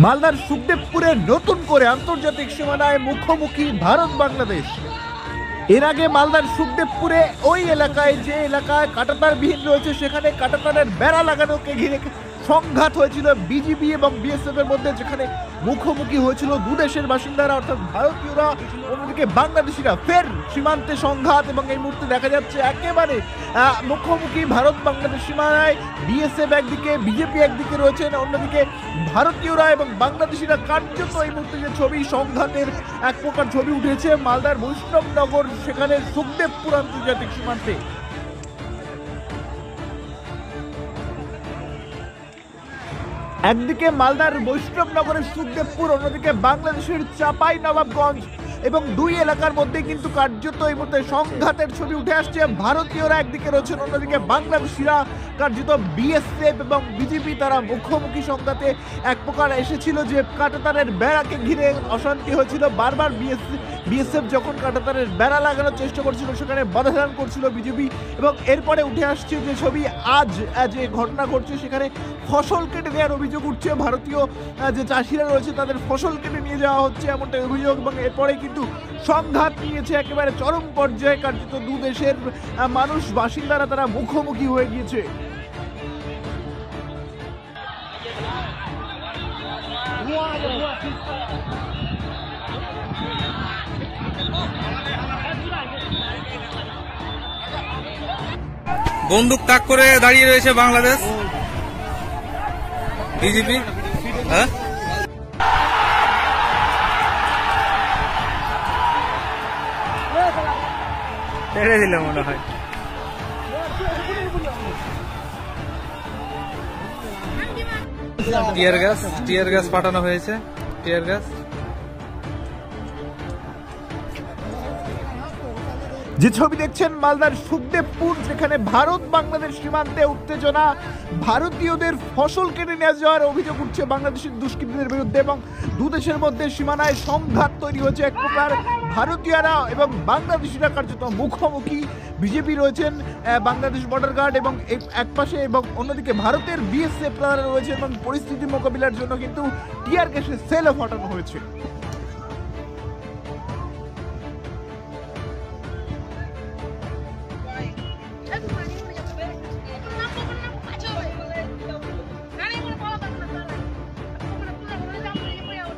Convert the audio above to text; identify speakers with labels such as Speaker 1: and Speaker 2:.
Speaker 1: মালদার সুখদেবপুরে নতুন করে আন্তর্জাতিক সীমানায় মুখোমুখি ভারত বাংলাদেশ। এর আগে মালদার সুখদেবপুরে ওই এলাকায় যে এলাকায় কাঁটাতারবিহীন রয়েছে সেখানে কাঁটাতারের বেড়া লাগানোকে ঘিরে সংঘাত হয়েছিল বিজিবি এবং বিএসএফ এর মধ্যে, যেখানে মুখোমুখি হয়েছিল দুদেশের বাসিন্দারা অর্থাৎ ভারতীয়রা, অন্যদিকে বাংলাদেশিরা। ফের সীমান্তে সংঘাত এবং এই মুহূর্তে দেখা যাচ্ছে একেবারে মুখোমুখি ভারত বাংলাদেশ সীমানায় বিএসএফ একদিকে, বিজেপি একদিকে রয়েছেন, অন্যদিকে ভারতীয়রা এবং বাংলাদেশিরা। কার্যত এই মুহূর্তে যে ছবি, সংঘাতের এক প্রকার ছবি উঠেছে মালদার বৈষ্ণবনগর, সেখানে সুখদেবপুর আন্তর্জাতিক সীমান্তে। একদিকে মালদার বৈষ্ণবনগরের সুখদেবপুর, অন্যদিকে বাংলাদেশের চাঁপাইনবাবগঞ্জ, এবং দুই এলাকার মধ্যে কিন্তু কার্যত এই মুহূর্তে সংঘাতের ছবি উঠে আসছে। ভারতীয়রা একদিকে রয়েছেন, অন্যদিকে বাংলাদেশিরা। কার্যত বিএসএফ এবং বিজেপি তারা মুখোমুখি সংঘাতে এক প্রকার এসেছিল যে কাঁটাতারের বেড়াকে ঘিরে অশান্তি হয়েছিল। বারবার বিএসএফ যখন কাঁটাতারের বেড়া লাগানোর চেষ্টা করছিল সেখানে বাধাদান করছিল বিজেপি, এবং এরপরে উঠে আসছে যে ছবি আজ যে ঘটনা ঘটছে সেখানে ফসল কেটে নেওয়ার অভিযোগ উঠছে। ভারতীয় যে চাষিরা রয়েছে তাদের ফসল কেটে নিয়ে যাওয়া হচ্ছে এমনটা অভিযোগ, এবং এরপরে কিন্তু সংঘাত নিয়েছে একেবারে চরম পর্যায়ে। কার্যত দু দেশের মানুষ, বাসিন্দারা তারা মুখোমুখি হয়ে গিয়েছে।
Speaker 2: বন্দুক তাক করে দাঁড়িয়ে রয়েছে বাংলাদেশ বিজেপি। হ্যাঁ, ছেড়ে দিল মনে হয়। টিয়ার গ্যাস পাঠানো হয়েছে, টিয়ার গ্যাস।
Speaker 1: যে ছবি দেখছেন মালদার সুখদেবপুর, যেখানে ভারত বাংলাদেশ সীমান্তে উত্তেজনা, ভারতীয়দের ফসল কেটে নিয়ে যাওয়ার অভিযোগ উঠছে বাংলাদেশের দুষ্কৃতীদের বিরুদ্ধে, এবং দুদেশের মধ্যে সীমানায় সংঘাত তৈরি হয়েছে এক প্রকার। ভারতীয়রা এবং বাংলাদেশিরা কার্যত মুখোমুখি। বিজেপি রয়েছেন, বাংলাদেশ বর্ডার গার্ড এবং এক পাশে, এবং অন্যদিকে ভারতের বিএসএফ রয়েছে, এবং পরিস্থিতি মোকাবিলার জন্য কিন্তু টিয়ার গ্যাসের সেলও ফাটানো হয়েছে।